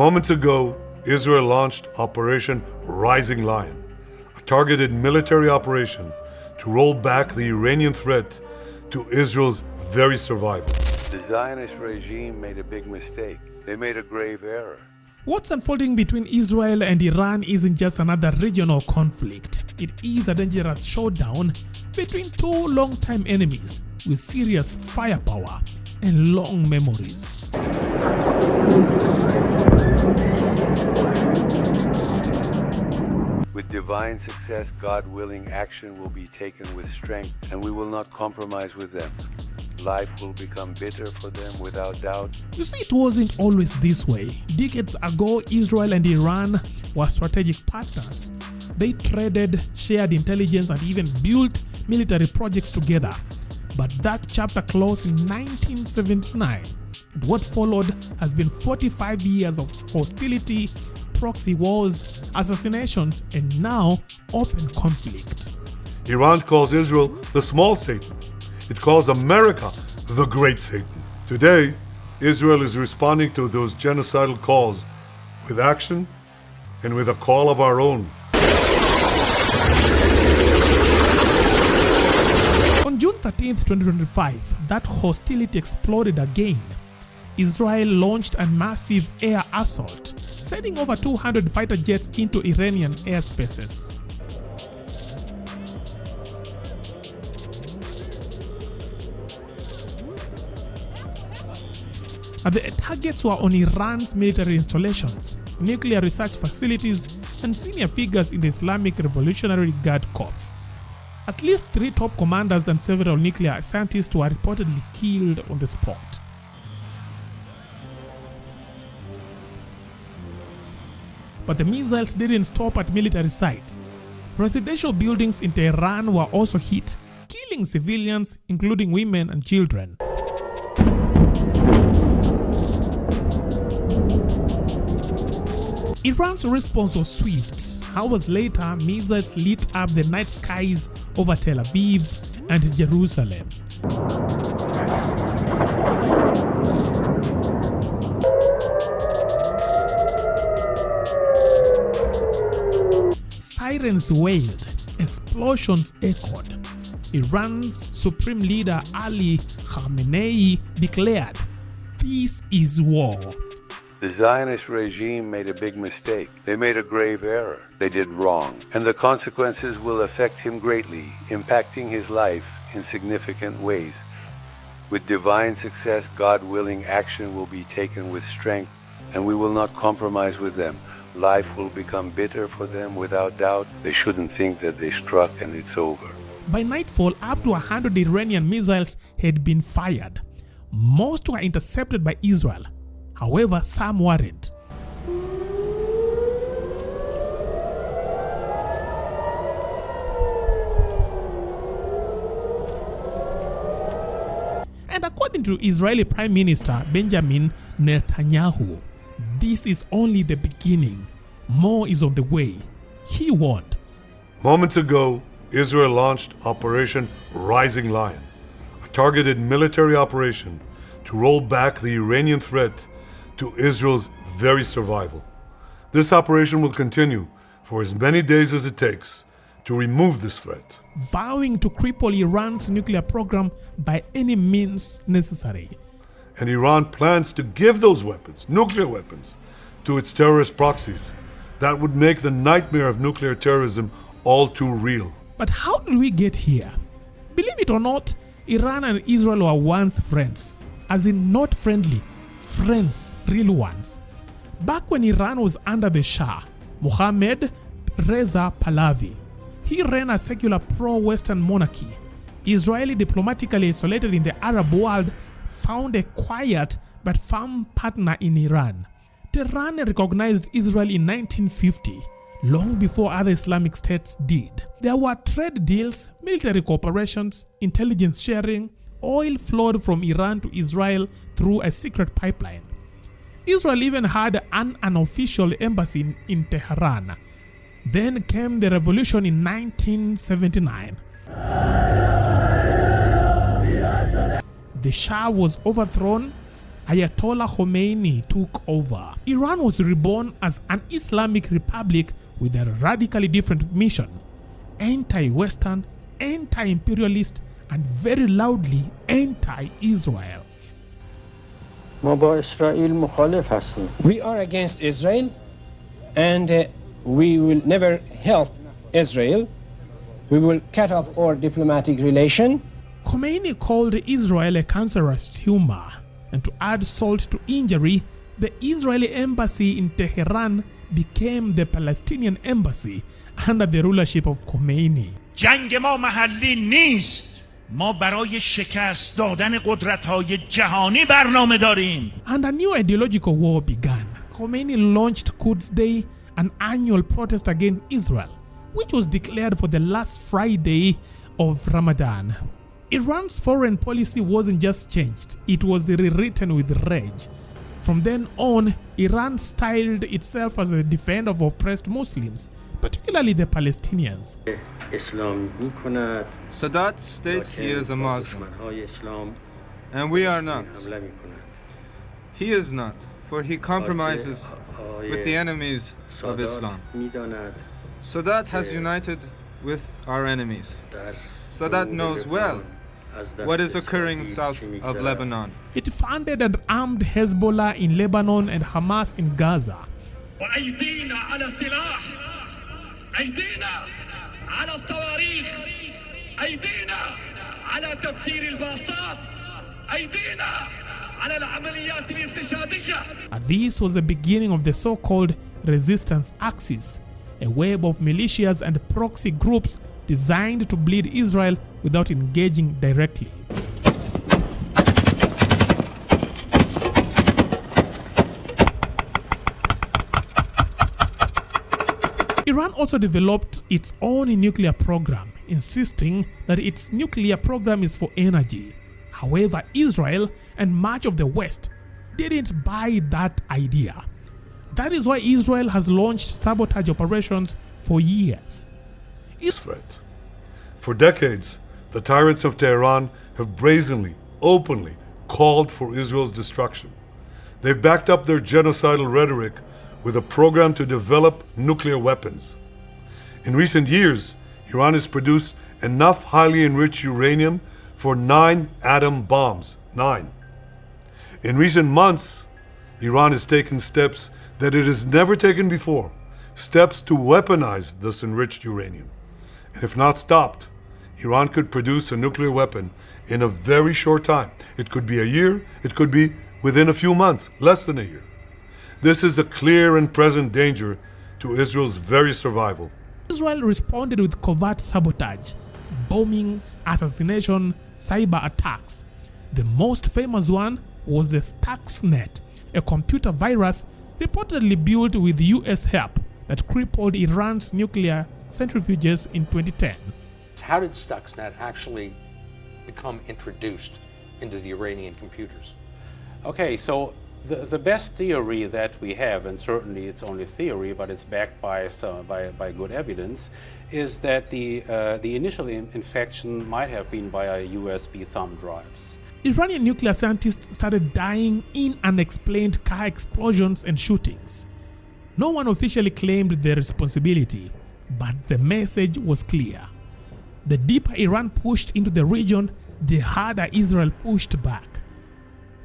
Moments ago, Israel launched Operation Rising Lion, a targeted military operation to roll back the Iranian threat to Israel's very survival. The Zionist regime made a big mistake. They made a grave error. What's unfolding between Israel and Iran isn't just another regional conflict. It is a dangerous showdown between two long-time enemies with serious firepower and long memories. With divine success, God willing, action will be taken with strength, and we will not compromise with them. Life will become bitter for them without doubt. You see, it wasn't always this way. Decades ago, Israel and Iran were strategic partners. They traded, shared intelligence, and even built military projects together. But that chapter closed in 1979. And what followed has been 45 years of hostility, proxy wars, assassinations, and now open conflict. Iran calls Israel the small Satan. It calls America the great Satan. Today, Israel is responding to those genocidal calls with action and with a call of our own. On June 13, 2025, that hostility exploded again. Israel launched a massive air assault, sending over 200 fighter jets into Iranian airspaces. The targets were on Iran's military installations, nuclear research facilities, and senior figures in the Islamic Revolutionary Guard Corps. At least 3 top commanders and several nuclear scientists were reportedly killed on the spot. But the missiles didn't stop at military sites. Residential buildings in Tehran were also hit, killing civilians, including women and children. Iran's response was swift. Hours later, missiles lit up the night skies over Tel Aviv and Jerusalem. Sirens wailed, explosions echoed. Iran's supreme leader Ali Khamenei declared, "This is war." The Zionist regime made a big mistake. They made a grave error. They did wrong. And the consequences will affect him greatly, impacting his life in significant ways. With divine success, God willing, action will be taken with strength, and we will not compromise with them. Life will become bitter for them without doubt. They shouldn't think that they struck and it's over. By nightfall, up to 100 Iranian missiles had been fired. Most were intercepted by Israel. However, some weren't. And according to Israeli Prime Minister Benjamin Netanyahu, this is only the beginning. More is on the way. He warned. Moments ago, Israel launched Operation Rising Lion, a targeted military operation to roll back the Iranian threat to Israel's very survival. This operation will continue for as many days as it takes to remove this threat, vowing to cripple Iran's nuclear program by any means necessary. And Iran plans to give those weapons, nuclear weapons, to its terrorist proxies. That would make the nightmare of nuclear terrorism all too real. But how did we get here? Believe it or not, Iran and Israel were once friends, as in not friendly, friends, real ones. Back when Iran was under the Shah, Mohammad Reza Pahlavi, he ran a secular pro-Western monarchy. Israeli diplomatically isolated in the Arab world, found a quiet but firm partner in Iran. Tehran recognized Israel in 1950, long before other Islamic states did. There were trade deals, military cooperations, intelligence sharing. Oil flowed from Iran to Israel through a secret pipeline. Israel even had an unofficial embassy in Tehran. Then came the revolution in 1979. The Shah was overthrown Ayatollah Khomeini took over. Iran was reborn as an Islamic republic with a radically different mission: anti-Western, anti-imperialist, and very loudly anti-Israel. ما با اسرائیل مخالف هستیم. We are against Israel and we will never help Israel. We will cut off our diplomatic relation. Khomeini called Israel a cancerous tumor, and to add salt to injury, the Israeli embassy in Tehran became the Palestinian embassy under the rulership of Khomeini. جنگ ما محلی نیست. ما برای شکست دادن قدرت‌های جهانی برنامه داریم. And a new ideological war began. Khomeini launched Quds Day, an annual protest against Israel, which was declared for the last Friday of Ramadan. Iran's foreign policy wasn't just changed, it was rewritten with rage. From then on, Iran styled itself as a defender of oppressed Muslims, particularly the Palestinians. اسلام میکند. Sadat states he is a Muslim, دشمنهای اسلام and we are not. حمله میکنند. He is not, for he compromises with the enemies of Islam. میداند Sadat has united with our enemies. در Sadat knows well what is occurring south of Lebanon. It funded and armed Hezbollah in Lebanon and Hamas in Gaza. وأيدينا على السلاح. أيدينا على الصواريخ. أيدينا على تفجير الباصات. أيدينا على العمليات الاستشهادية. This was the beginning of the so-called resistance axis, a web of militias and proxy groups designed to bleed Israel without engaging directly. Iran also developed its own nuclear program, insisting that its nuclear program is for energy. However, Israel and much of the West didn't buy that idea. That is why Israel has launched sabotage operations for years. Threat. For decades, the tyrants of Tehran have brazenly, openly called for Israel's destruction. They've backed up their genocidal rhetoric with a program to develop nuclear weapons. In recent years, Iran has produced enough highly enriched uranium for 9 atom bombs. 9. In recent months, Iran has taken steps that it has never taken before, steps to weaponize this enriched uranium. And if not stopped, Iran could produce a nuclear weapon in a very short time. It could be a year, it could be within a few months, less than a year. This is a clear and present danger to Israel's very survival. Israel responded with covert sabotage, bombings, assassination, cyber attacks. The most famous one was the Stuxnet, a computer virus reportedly built with US help that crippled Iran's nuclear centrifuges in 2010. How did Stuxnet actually become introduced into the Iranian computers? Okay, so the best theory that we have, and certainly it's only theory, but it's backed by good evidence, is that the initial infection might have been via USB thumb drives. Iranian nuclear scientists started dying in unexplained car explosions and shootings. No one officially claimed their responsibility, but the message was clear. The deeper Iran pushed into the region, the harder Israel pushed back.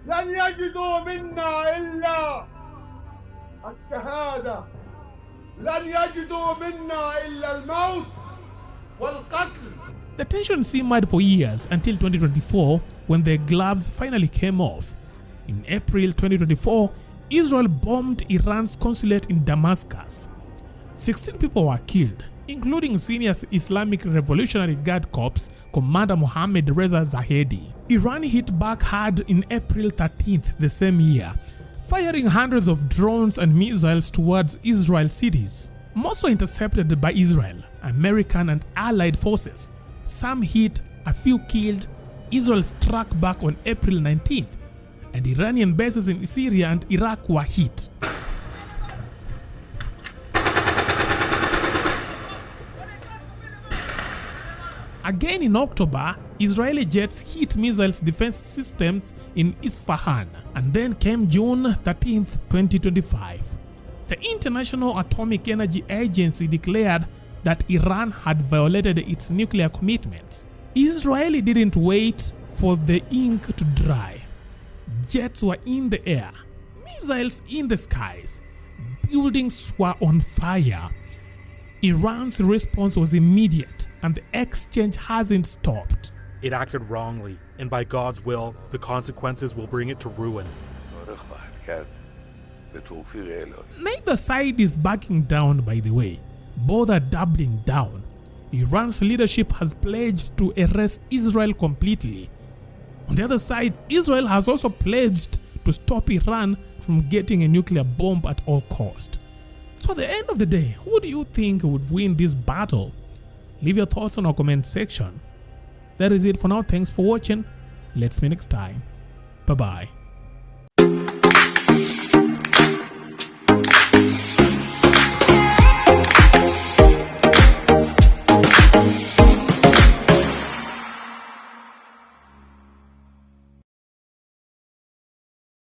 لن يجدوا منا إلا الشهادة. لن يجدوا منا إلا الموت والقتل. The tension simmered for years until 2024, when the gloves finally came off. In April 2024, Israel bombed Iran's consulate in Damascus. 16 people were killed, including senior Islamic Revolutionary Guard Corps Commander Mohammad Reza Zahedi. Iran hit back hard in April 13th the same year, firing hundreds of drones and missiles towards Israel cities. Most were intercepted by Israel, American and Allied forces. Some hit, a few killed. Israel struck back on April 19th, and Iranian bases in Syria and Iraq were hit. Again in October, Israeli jets hit missiles defense systems in Isfahan, and then came June 13, 2025. The International Atomic Energy Agency declared that Iran had violated its nuclear commitments. Israel didn't wait for the ink to dry. Jets were in the air, missiles in the skies, buildings were on fire. Iran's response was immediate, and the exchange hasn't stopped. It acted wrongly, and by God's will, the consequences will bring it to ruin. Neither side is backing down, by the way. Both are doubling down. Iran's leadership has pledged to erase Israel completely. On the other side, Israel has also pledged to stop Iran from getting a nuclear bomb at all costs. So at the end of the day, who do you think would win this battle? Leave your thoughts in our comment section. That is it for now. Thanks for watching. Let's meet next time. Bye-bye.